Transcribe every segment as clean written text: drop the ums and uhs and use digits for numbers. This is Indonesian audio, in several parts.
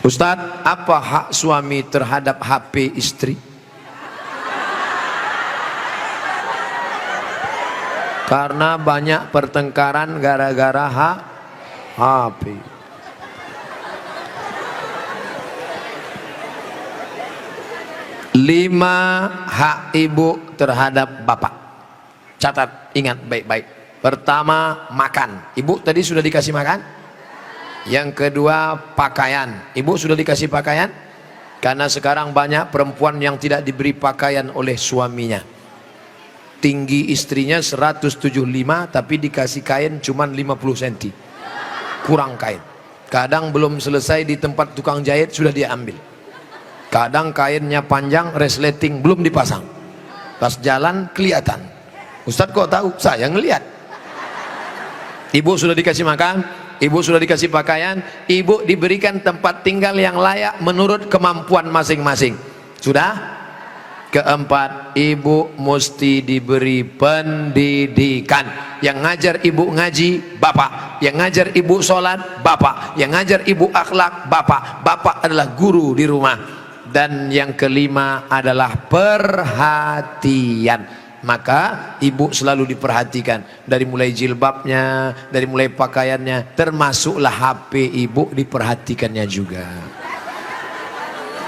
Ustadz, apa hak suami terhadap HP istri? Karena banyak pertengkaran gara-gara HP. Lima hak ibu terhadap bapak. Catat, ingat baik-baik. Pertama, makan. Ibu tadi sudah dikasih makan? Yang kedua, pakaian. Ibu sudah dikasih pakaian? Karena sekarang banyak perempuan yang tidak diberi pakaian oleh suaminya. Tinggi istrinya 175, tapi dikasih kain cuma 50 cm. Kurang kain. Kadang belum selesai di tempat tukang jahit sudah dia ambil. Kadang kainnya panjang, resleting belum dipasang. Pas jalan kelihatan. Ustadz kok tahu? Saya ngelihat. Ibu sudah dikasih makan, ibu sudah dikasih pakaian, ibu diberikan tempat tinggal yang layak menurut kemampuan masing-masing. Sudah? Keempat, ibu mesti diberi pendidikan. Yang ngajar ibu ngaji, bapak. Yang ngajar ibu sholat, bapak. Yang ngajar ibu akhlak, bapak. Bapak adalah guru di rumah. Dan yang kelima adalah perhatian. Maka ibu selalu diperhatikan, dari mulai jilbabnya, dari mulai pakaiannya, termasuklah HP ibu diperhatikannya juga.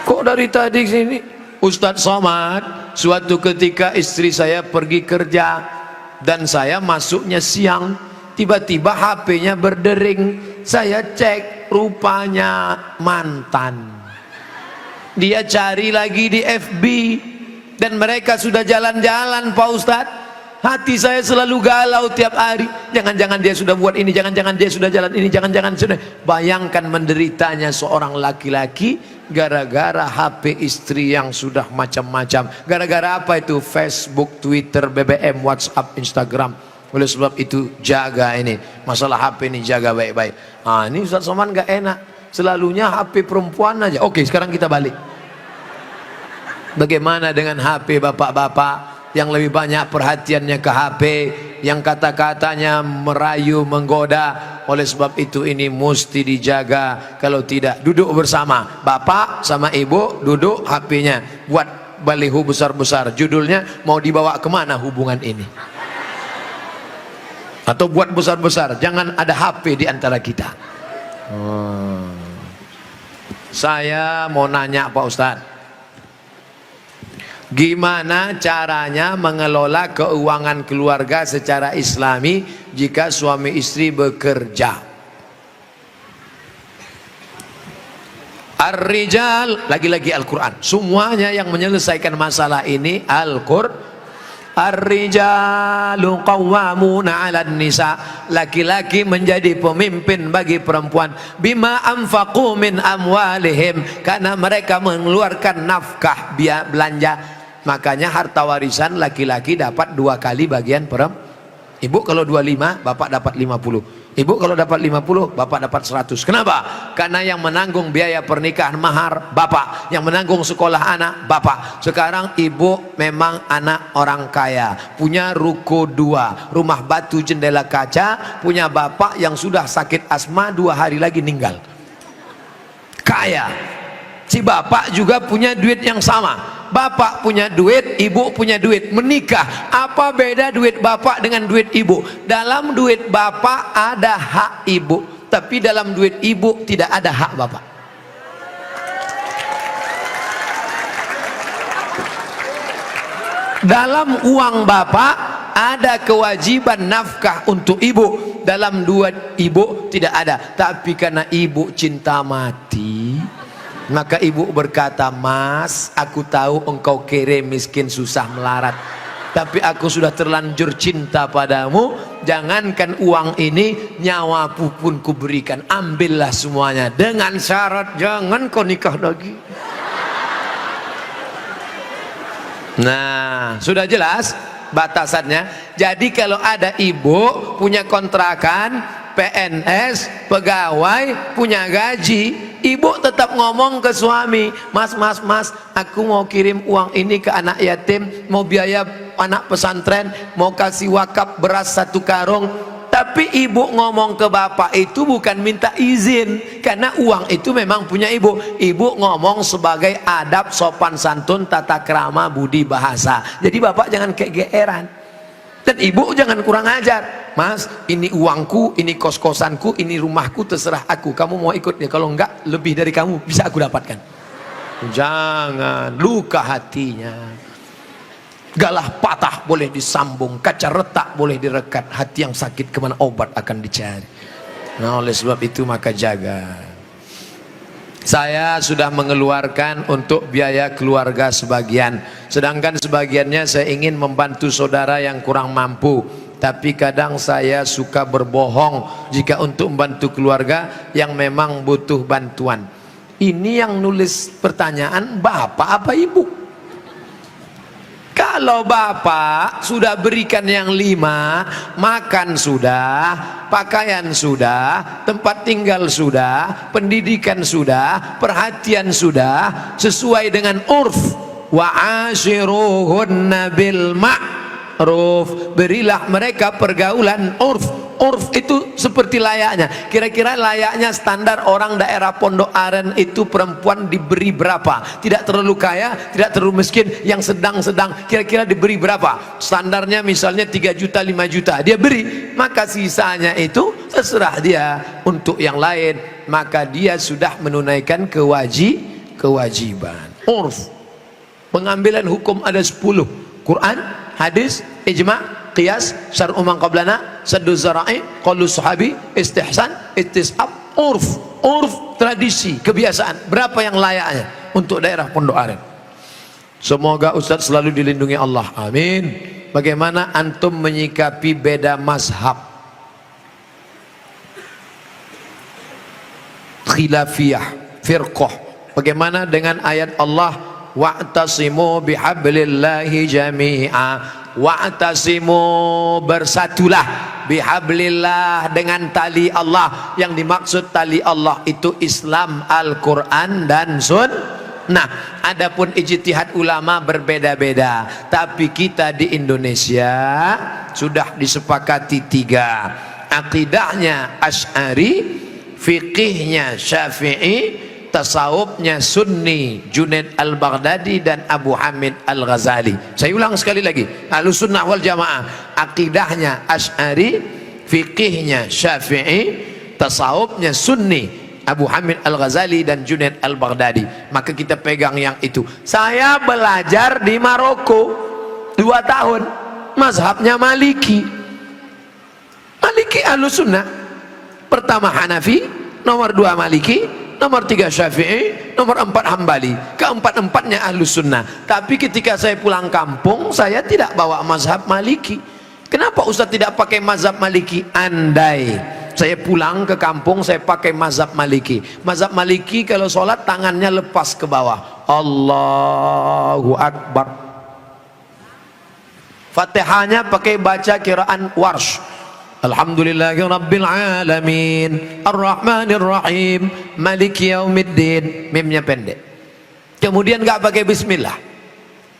Kok dari tadi sini Ustadz Somad, suatu ketika istri saya pergi kerja dan saya masuknya siang, tiba-tiba HP-nya berdering. Saya cek, rupanya mantan. Dia cari lagi di FB dan mereka sudah jalan-jalan, Pak Ustadz. Hati saya selalu galau tiap hari. Jangan-jangan dia sudah buat ini, jangan-jangan dia sudah jalan ini, jangan-jangan sudah. Bayangkan menderitanya seorang laki-laki gara-gara HP istri yang sudah macam-macam. Gara-gara apa itu? Facebook, Twitter, BBM, WhatsApp, Instagram. Oleh sebab itu jaga ini masalah HP ini, jaga baik-baik. Ah, ini Ustadz Somad gak enak, selalunya HP perempuan aja. Oke, sekarang kita balik. Bagaimana dengan HP bapak-bapak yang lebih banyak perhatiannya ke HP, yang kata-katanya merayu, menggoda? Oleh sebab itu ini mesti dijaga. Kalau tidak, duduk bersama, bapak sama ibu duduk, HP-nya buat baliho besar-besar, judulnya mau dibawa kemana hubungan ini, atau buat besar-besar, jangan ada HP di antara kita. Saya mau nanya Pak Ustadz, gimana caranya mengelola keuangan keluarga secara islami jika suami istri bekerja? Ar-rijal, lagi-lagi Al-Quran. Semuanya yang menyelesaikan masalah ini Al-Quran. Ar-rijalu qawwamuna 'alan nisa. Laki-laki menjadi pemimpin bagi perempuan. Bima anfaqu min amwalihim, karena mereka mengeluarkan nafkah, biaya belanja. Makanya harta warisan laki-laki dapat 2 kali bagian perempuan. Ibu kalau 25, bapak dapat 50. Ibu kalau dapat 50, bapak dapat 100. Kenapa? Karena yang menanggung biaya pernikahan mahar bapak, yang menanggung sekolah anak bapak. Sekarang ibu memang anak orang kaya, punya ruko 2, rumah batu jendela kaca, punya bapak yang sudah sakit asma 2 hari lagi meninggal. Kaya. Si bapak juga punya duit yang sama. Bapak punya duit, ibu punya duit, menikah. Apa beda duit bapak dengan duit ibu? Dalam duit bapak ada hak ibu, tapi dalam duit ibu tidak ada hak bapak. Dalam uang bapak ada kewajiban nafkah untuk ibu, dalam duit ibu tidak ada. Tapi karena ibu cinta mati, maka ibu berkata, "Mas, aku tahu engkau kere, miskin, susah melarat, tapi aku sudah terlanjur cinta padamu. Jangankan uang ini, nyawaku pun kuberikan. Ambillah semuanya, dengan syarat jangan kau nikah lagi." Nah, sudah jelas batasannya. Jadi kalau ada ibu punya kontrakan, PNS, pegawai, punya gaji, ibu tetap ngomong ke suami, "Mas, aku mau kirim uang ini ke anak yatim, mau biaya anak pesantren, mau kasih wakaf beras 1 karung. Tapi ibu ngomong ke bapak itu bukan minta izin, karena uang itu memang punya ibu. Ibu ngomong sebagai adab, sopan santun, tata krama, budi bahasa. Jadi bapak jangan kegeeran, dan ibu jangan kurang ajar. Mas, ini uangku, ini kos-kosanku, ini rumahku, terserah aku, kamu mau ikut ya, kalau enggak lebih dari kamu bisa aku dapatkan. Jangan, luka hatinya. Galah patah boleh disambung, kaca retak boleh direkat, hati yang sakit kemana obat akan dicari. Nah, oleh sebab itu maka jaga. Saya sudah mengeluarkan untuk biaya keluarga sebagian, sedangkan sebagiannya saya ingin membantu saudara yang kurang mampu. Tapi kadang saya suka berbohong jika untuk membantu keluarga yang memang butuh bantuan. Ini yang nulis pertanyaan bapak apa ibu? Kalau bapak sudah berikan yang 5, makan sudah, pakaian sudah, tempat tinggal sudah, pendidikan sudah, perhatian sudah, sesuai dengan urf, wa ashiruhunna bil ma'ruf, berilah mereka pergaulan urf. Urf itu seperti layaknya, kira-kira layaknya standar orang daerah Pondok Aren itu perempuan diberi berapa, tidak terlalu kaya, tidak terlalu miskin, yang sedang-sedang, kira-kira diberi berapa standarnya, misalnya 3 juta 5 juta dia beri, maka sisanya itu terserah dia untuk yang lain, maka dia sudah menunaikan kewajiban. Urf, pengambilan hukum ada 10, Quran, hadis, ijma', qiyas, syar'u man qablana, saddu zara'i, qaulu sahabi, istihsan, istisab, urf. Urf, tradisi, kebiasaan. Berapa yang layaknya untuk daerah Pondok Aren? Semoga Ustaz selalu dilindungi Allah, amin. Bagaimana antum menyikapi beda mazhab, khilafiyah, firqah? Bagaimana dengan ayat Allah, wa'tasimu bihablillahi jami'a, wa'tasimu, bersatulah, bihablillah, dengan tali Allah. Yang dimaksud tali Allah itu Islam, Al-Quran dan Sunnah. Adapun ijtihad ulama berbeda-beda, tapi kita di Indonesia sudah disepakati 3. Akidahnya Asy'ari, fikihnya Syafi'i, tasawufnya Sunni, Junaid al-Baghdadi dan Abu Hamid al-Ghazali. Saya ulang sekali lagi, Ahlussunnah wal Jamaah akidahnya Asy'ari, fikihnya Syafi'i, tasawufnya Sunni, Abu Hamid al-Ghazali dan Junaid al-Baghdadi. Maka kita pegang yang itu. Saya belajar di Maroko 2 tahun, mazhabnya Maliki. Maliki Ahlussunnah, pertama Hanafi, nomor 2 Maliki, nomor 3 Syafi'i, nomor 4 Hambali. Keempat-empatnya Ahlus Sunnah. Tapi ketika saya pulang kampung, saya tidak bawa mazhab Maliki. Kenapa Ustaz tidak pakai mazhab Maliki? Andai saya pulang ke kampung, saya pakai mazhab Maliki. Mazhab Maliki kalau sholat tangannya lepas ke bawah, Allahu Akbar. Fatihahnya pakai baca kiraan Warsh, Alhamdulillahi Rabbil Alamin, Ar-Rahmanir Rahim, Maliki Yaumiddin. Mimnya pendek. Kemudian gak pakai bismillah,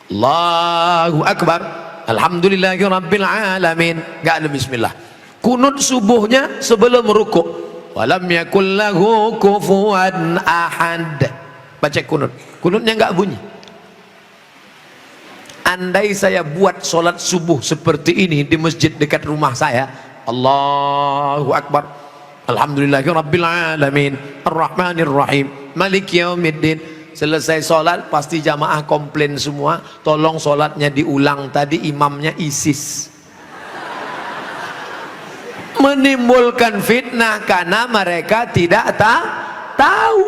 Allahu Akbar, Alhamdulillahi Rabbil Alamin, gak ada bismillah. Kunut subuhnya sebelum rukuk, walam yakul lahu kufuwan ahad, baca kunut. Kunutnya gak bunyi. Andai saya buat sholat subuh seperti ini di masjid dekat rumah saya, Allahu Akbar, Alhamdulillahi Rabbil Alamin, Ar-Rahmanir Rahim, Maliki Yaumiddin. Selesai sholat pasti jamaah komplain semua, tolong sholatnya diulang, tadi imamnya ISIS. Menimbulkan fitnah karena mereka tidak tahu.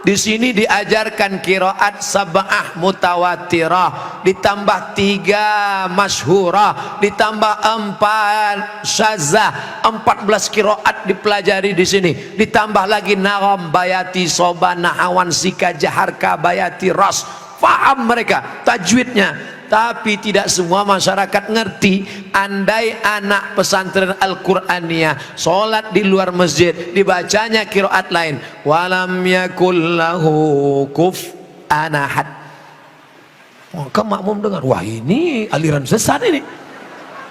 Di sini diajarkan qiraat sab'ah mutawatirah, ditambah 3 masyhurah, ditambah 4 syazah, 14 qiraat dipelajari di sini. Ditambah lagi nagham, bayati, soba, nahawan, sika, jaharka, bayati, ras. Faham mereka tajwidnya. Tapi tidak semua masyarakat ngerti. Andai anak pesantren Al-Qur'aniyah sholat di luar masjid, dibacanya qiraat lain, walam yakul lahu kufuwan ahad, maka makmum dengar, wah ini aliran sesat ini.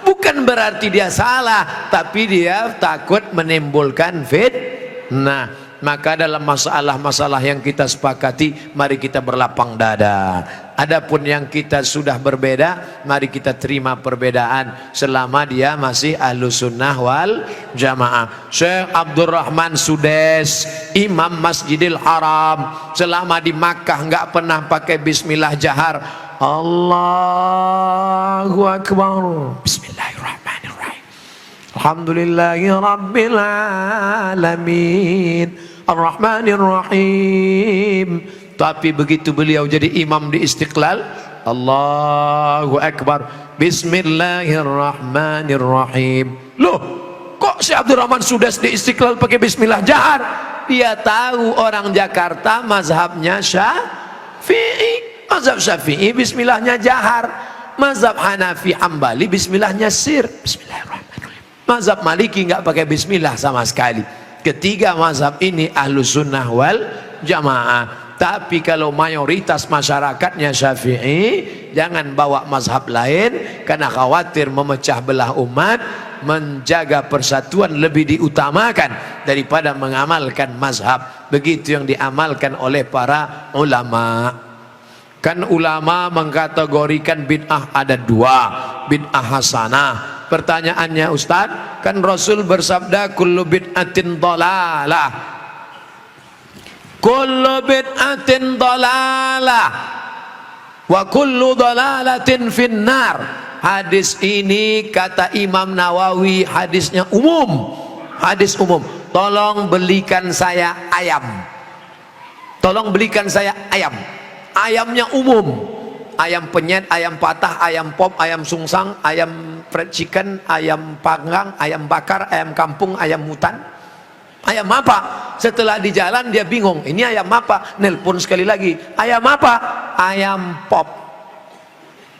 Bukan berarti dia salah, tapi dia takut menimbulkan fitnah. Maka dalam masalah-masalah yang kita sepakati, mari kita berlapang dada. Adapun yang kita sudah berbeda, mari kita terima perbedaan selama dia masih Ahlus Sunnah wal Jamaah. Syekh Abdurrahman Sudes, Imam Masjidil Haram, selama di Makkah nggak pernah pakai bismillah jahar. Allahu Akbar. Bismillahirrahmanirrahim. Alhamdulillahi Rabbil Alamin Ar-Rahmanir-Rahim. Tapi begitu beliau jadi imam di Istiqlal, Allahu Akbar, Bismillahirrahmanirrahim. Loh, kok si Abdurrahman Sudes di Istiqlal pakai bismillah jahar? Dia tahu orang Jakarta mazhabnya Syafi'i. Mazhab Syafi'i bismillahnya jahar. Mazhab Hanafi Hambali bismillahnya sir. Bismillahirrahmanirrahim. Mazhab Maliki nggak pakai bismillah sama sekali. Ketiga mazhab ini Ahlus Sunnah wal Jamaah. Tapi kalau mayoritas masyarakatnya Syafi'i, jangan bawa mazhab lain karena khawatir memecah belah umat. Menjaga persatuan lebih diutamakan daripada mengamalkan mazhab. Begitu yang diamalkan oleh para ulama. Kan ulama mengkategorikan bid'ah ada dua, bid'ah hasanah. Pertanyaannya Ustaz, kan Rasul bersabda kullu bid'atin dhalalah, kullu bid'atin dhalalah wa kullu dhalalatin finnar. Hadis ini kata Imam Nawawi hadisnya umum, hadis umum. Tolong belikan saya ayam, tolong belikan saya ayam. Ayamnya umum, ayam penyet, ayam patah, ayam pop, ayam sungsang, ayam fried chicken, ayam panggang, ayam bakar, ayam kampung, ayam hutan. Ayam apa? Setelah di jalan dia bingung, ini ayam apa? Nelpon sekali lagi, ayam apa? Ayam pop.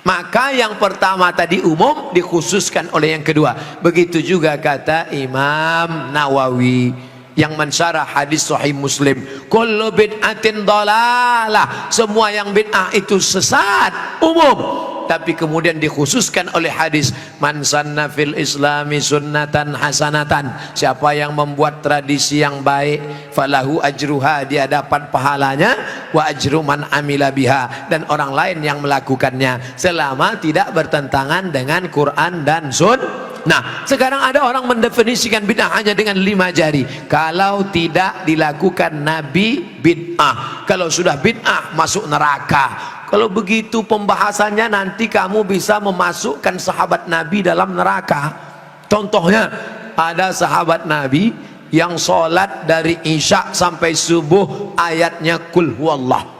Maka yang pertama tadi umum dikhususkan oleh yang kedua. Begitu juga kata Imam Nawawi yang mensyarah hadis Sahih Muslim, kullu bid'atin dhalalah, semua yang bid'ah itu sesat, umum. Tapi kemudian dikhususkan oleh hadis, man sanna fil islami sunnatan hasanatan, siapa yang membuat tradisi yang baik, falahu ajruha, dia dapat pahalanya, wa ajru man amila biha, dan orang lain yang melakukannya selama tidak bertentangan dengan Quran dan Sunnah. Nah, sekarang ada orang mendefinisikan bid'ah hanya dengan 5 jari. Kalau tidak dilakukan Nabi, bid'ah. Kalau sudah bid'ah, masuk neraka. Kalau begitu pembahasannya, nanti kamu bisa memasukkan sahabat Nabi dalam neraka. Contohnya, ada sahabat Nabi yang sholat dari Isya sampai subuh ayatnya kul huwallah.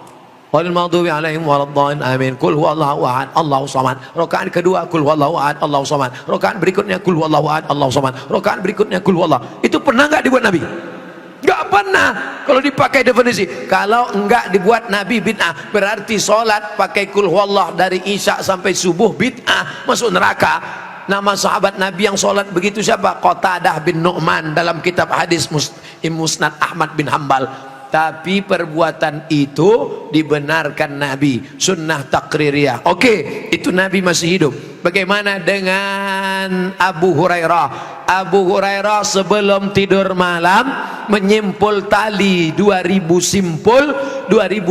Walil maghdubi alaihim waladdallin amin. Qul huwallahu ahad Allahu samad. Rakaat kedua qul huwallahu ahad Allahu samad. Rakaat berikutnya qul huwallahu ahad Allahu samad. Rakaat berikutnya qul huwallah. Itu pernah enggak dibuat Nabi? Enggak pernah. Kalau dipakai definisi, kalau enggak dibuat Nabi bid'ah, berarti sholat pakai qul huwallah dari Isya sampai subuh bid'ah, masuk neraka. Nama sahabat Nabi yang sholat begitu siapa? Qatadah bin Nu'man dalam kitab hadis Musnad Ahmad bin Hambal. Tapi perbuatan itu dibenarkan Nabi, sunnah takririyah. Oke, itu Nabi masih hidup. Bagaimana dengan Abu Hurairah? Abu Hurairah sebelum tidur malam menyimpul tali 2000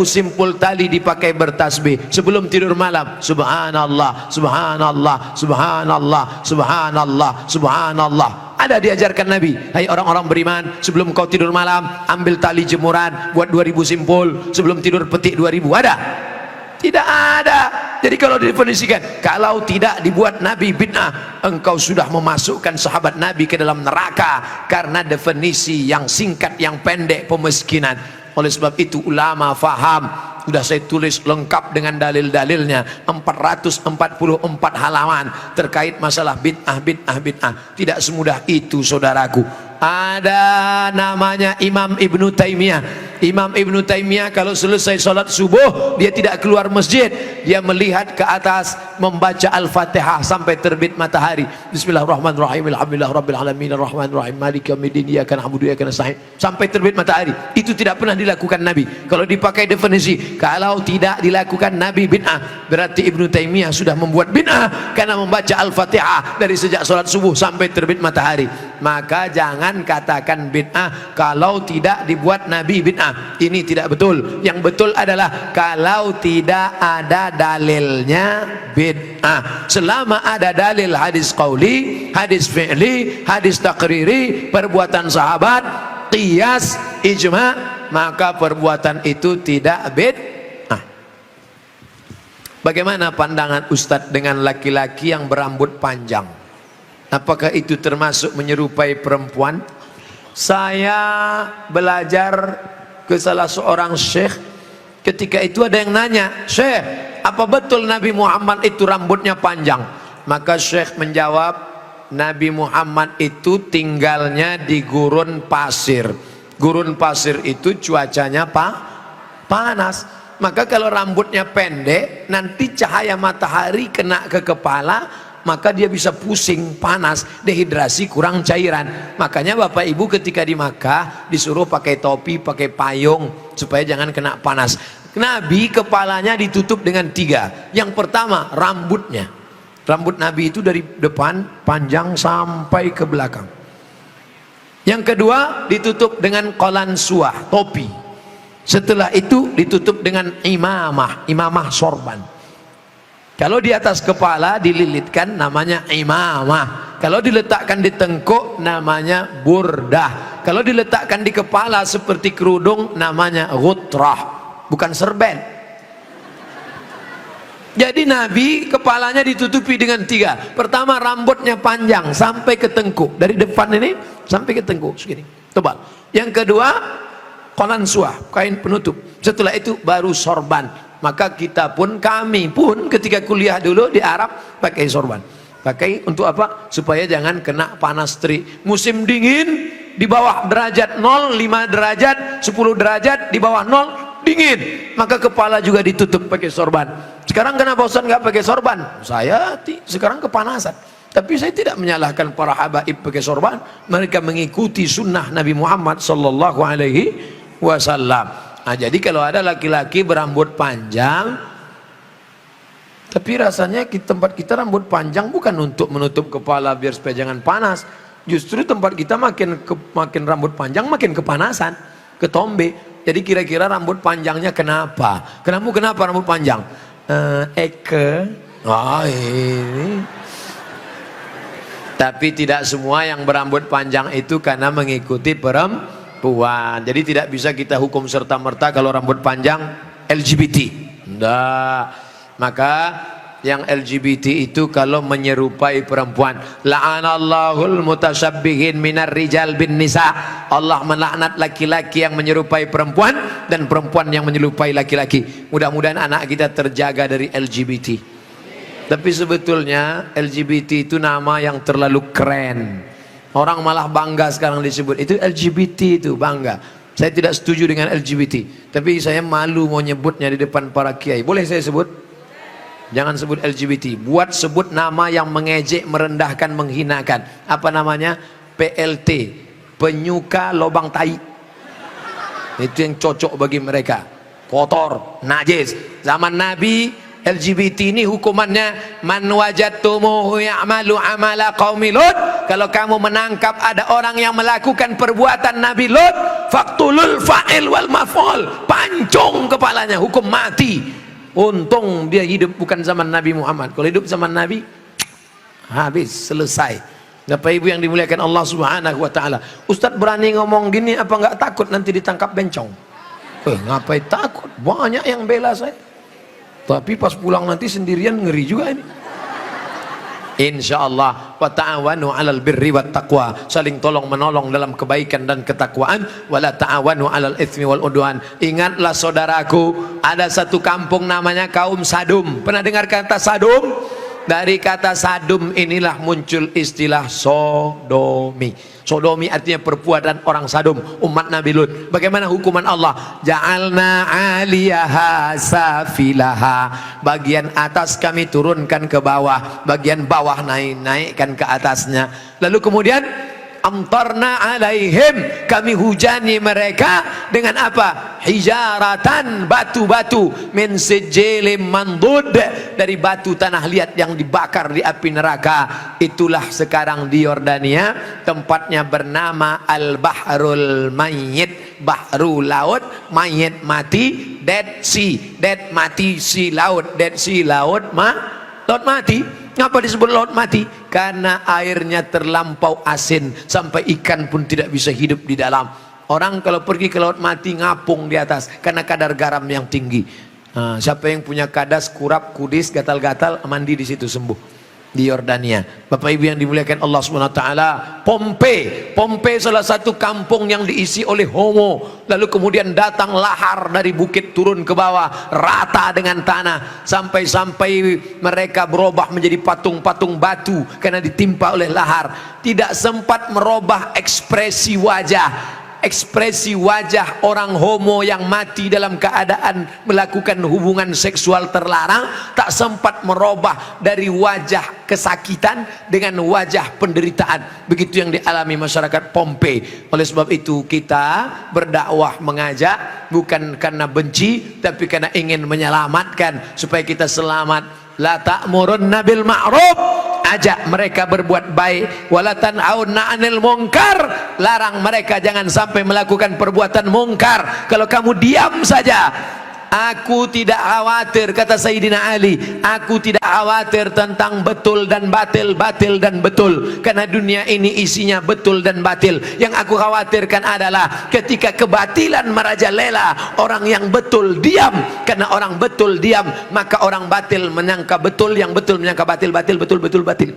simpul tali dipakai bertasbih sebelum tidur malam. Subhanallah, subhanallah, subhanallah, subhanallah, subhanallah. Ada diajarkan Nabi, hai orang-orang beriman, sebelum kau tidur malam ambil tali jemuran, buat 2000 simpul, sebelum tidur petik 2000. Ada? Tidak ada. Jadi kalau didefinisikan, kalau tidak dibuat Nabi bid'ah, engkau sudah memasukkan sahabat Nabi ke dalam neraka, karena definisi yang singkat, yang pendek, pemiskinan. Oleh sebab itu ulama faham, sudah saya tulis lengkap dengan dalil-dalilnya, 444 halaman terkait masalah bid'ah. Tidak semudah itu saudaraku. Ada namanya Imam Ibnu Taimiyah. Imam Ibnu Taimiyah kalau selesai sholat subuh dia tidak keluar masjid, dia melihat ke atas membaca Al-Fatihah sampai terbit matahari. Bismillahirrahmanirrahim, alhamdulillah rabbil alamin, arrahmanirrahim, maliki yaumiddin, iyyaka na'budu wa iyyaka nasta'in, sampai terbit matahari. Itu tidak pernah dilakukan Nabi. Kalau dipakai definisi, kalau tidak dilakukan Nabi bid'ah, berarti Ibnu Taimiyah sudah membuat bid'ah karena membaca Al-Fatihah dari sejak sholat subuh sampai terbit matahari. Maka jangan katakan bid'ah kalau tidak dibuat Nabi bid'ah. Ini tidak betul. Yang betul adalah kalau tidak ada dalilnya bid'ah. Selama ada dalil hadis qauli, hadis fi'li, hadis takriri, perbuatan sahabat, qiyas, ijma', maka perbuatan itu tidak bid'ah. Bagaimana pandangan Ustadz dengan laki-laki yang berambut panjang? Apakah itu termasuk menyerupai perempuan? Saya belajar ke salah seorang syekh, ketika itu ada yang nanya, "Syekh, apa betul Nabi Muhammad itu rambutnya panjang?" Maka syekh menjawab, Nabi Muhammad itu tinggalnya di gurun pasir. Gurun pasir itu cuacanya panas. Maka kalau rambutnya pendek, nanti cahaya matahari kena ke kepala, maka dia bisa pusing, panas, dehidrasi, kurang cairan. Makanya Bapak Ibu ketika di Makkah disuruh pakai topi, pakai payung supaya jangan kena panas. Nabi kepalanya ditutup dengan 3. Yang pertama rambutnya. Rambut Nabi itu dari depan panjang sampai ke belakang. Yang kedua ditutup dengan qalansuah, topi. Setelah itu ditutup dengan imamah sorban. Kalau di atas kepala dililitkan namanya imamah. Kalau diletakkan di tengkuk namanya burdah. Kalau diletakkan di kepala seperti kerudung namanya ghutrah, bukan serben. Jadi Nabi kepalanya ditutupi dengan 3. Pertama rambutnya panjang sampai ke tengkuk, dari depan ini sampai ke tengkuk segini, tebal. Yang kedua qalansuah, kain penutup. Setelah itu baru sorban. Maka kita pun, kami pun ketika kuliah dulu di Arab pakai sorban. Pakai untuk apa? Supaya jangan kena panas terik. Musim dingin di bawah derajat 0, 5 derajat, 10 derajat, di bawah 0 dingin. Maka kepala juga ditutup pakai sorban. Sekarang kenapa Ustaz nggak pakai sorban? Saya sekarang kepanasan. Tapi saya tidak menyalahkan para habaib pakai sorban. Mereka mengikuti sunnah Nabi Muhammad sallallahu alaihi wasallam. Nah, jadi kalau ada laki-laki berambut panjang, tapi rasanya di tempat kita rambut panjang bukan untuk menutup kepala biar supaya jangan panas. Justru tempat kita makin rambut panjang makin kepanasan, ketombe. Jadi kira-kira rambut panjangnya kenapa? Kenapa rambut panjang? Ini. Tapi tidak semua yang berambut panjang itu karena mengikuti perempuan. Jadi tidak bisa kita hukum serta-merta kalau rambut panjang LGBT. Enggak. Maka yang LGBT itu kalau menyerupai perempuan, la'anallahul mutasyabbihin minar rijal bin nisa. Allah melaknat laki-laki yang menyerupai perempuan dan perempuan yang menyerupai laki-laki. Mudah-mudahan anak kita terjaga dari LGBT. Tapi sebetulnya LGBT itu nama yang terlalu keren. Orang malah bangga sekarang disebut itu LGBT, itu bangga. Saya tidak setuju dengan LGBT, tapi saya malu mau nyebutnya di depan para kiai. Boleh saya sebut? Jangan sebut LGBT. Buat sebut nama yang mengejek, merendahkan, menghinakan. Apa namanya? PLT, penyuka lobang tai. Itu yang cocok bagi mereka. Kotor, najis. Zaman Nabi LGBT ini hukumannya man wajadtumuhu ya'malu amala qaumi Lut. Kalau kamu menangkap ada orang yang melakukan perbuatan Nabi Lut, faqtulul fa'il wal maf'ul, pancung kepalanya, hukum mati. Untung dia hidup bukan zaman Nabi Muhammad. Kalau hidup zaman Nabi habis, selesai. Bapak Ibu yang dimuliakan Allah Subhanahu wa taala. Ustadz berani ngomong gini apa enggak takut nanti ditangkap bencong? Ngapain takut? Banyak yang bela saya. Tapi pas pulang nanti sendirian ngeri juga ini. Insyaallah wa ta'awanu 'alal birri wat taqwa, saling tolong menolong dalam kebaikan dan ketakwaan, wala ta'awanu 'alal itsmi wal udwan. Ingatlah saudaraku, ada satu kampung namanya kaum Sadum. Pernah dengar kata Sadum? Dari kata sadum inilah muncul istilah sodomi. Sodomi artinya perbuatan orang sadum, umat Nabi Lut. Bagaimana hukuman Allah? Ja'alna 'aliyaha safilaha. Bagian atas kami turunkan ke bawah, bagian bawah naikkan ke atasnya. Lalu kemudian amtarna alaihim, kami hujani mereka dengan apa? Hijaratan, batu-batu, min sijilin mandud, dari batu tanah liat yang dibakar di api neraka. Itulah sekarang di Yordania, tempatnya bernama Al-Bahrul Mayyit, bahru laut, mayit mati, Dead Sea, dead mati, sea laut, Dead Sea laut mati. Ngapa disebut laut mati? Karena airnya terlampau asin sampai ikan pun tidak bisa hidup di dalam. Orang kalau pergi ke laut mati ngapung di atas karena kadar garam yang tinggi. Nah, siapa yang punya kadas, kurap, kudis, gatal-gatal, mandi di situ sembuh. Di Yordania. Bapak Ibu yang dimuliakan Allah Subhanahu wa taala, Pompei salah satu kampung yang diisi oleh homo. Lalu kemudian datang lahar dari bukit turun ke bawah, rata dengan tanah, sampai mereka berubah menjadi patung-patung batu karena ditimpa oleh lahar. Tidak sempat merubah ekspresi wajah orang homo yang mati dalam keadaan melakukan hubungan seksual terlarang, tak sempat merubah dari wajah kesakitan dengan wajah penderitaan. Begitu yang dialami masyarakat Pompei. Oleh sebab itu kita berdakwah, mengajak bukan karena benci, tapi karena ingin menyelamatkan supaya kita selamat. La ta'murunna bil ma'ruf, ajak mereka berbuat baik. Wala tanhauna 'anil munkar, larang mereka jangan sampai melakukan perbuatan mungkar. Kalau kamu diam saja, aku tidak khawatir, kata Sayyidina Ali, aku tidak khawatir tentang betul dan batil, batil dan betul, karena dunia ini isinya betul dan batil. Yang aku khawatirkan adalah ketika kebatilan merajalela, orang yang betul diam. Karena orang betul diam, maka orang batil menyangka betul, yang betul menyangka batil, batil betul, betul batil.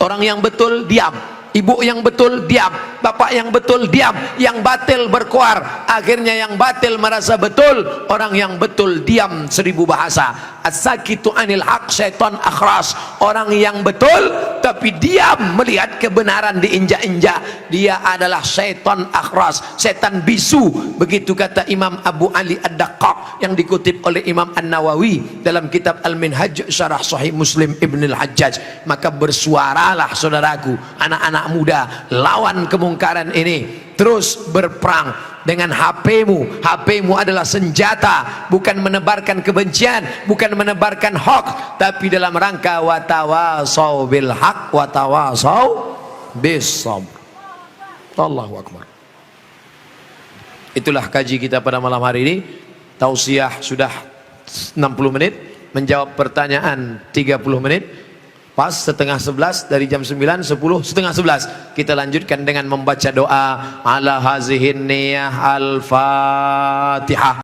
Orang yang betul diam, ibu yang betul diam, bapak yang betul diam, yang batil berkuar. Akhirnya yang batil merasa betul, orang yang betul diam 1000 bahasa. As-sakitu anil haq syaitan akhras. Orang yang betul tapi diam melihat kebenaran diinjak-injak, dia adalah syaitan akhras, setan bisu. Begitu kata Imam Abu Ali Ad-Daqqaq yang dikutip oleh Imam An-Nawawi dalam kitab Al-Minhaj Syarah Sahih Muslim Ibn Al-Hajjaj. Maka bersuaralah saudaraku, anak-anak muda, lawan kemungkaran ini. Terus berperang dengan HP-mu adalah senjata, bukan menebarkan kebencian, bukan menebarkan hoax, tapi dalam rangka watawasau bil haq watawasau bis sabr. Allahu akbar. Itulah kaji kita pada malam hari ini. Tausiah sudah 60 menit, menjawab pertanyaan 30 menit. Pas setengah 11, dari jam 9, 10, setengah 11 kita lanjutkan dengan membaca doa ala hazihin niyah al-fatihah.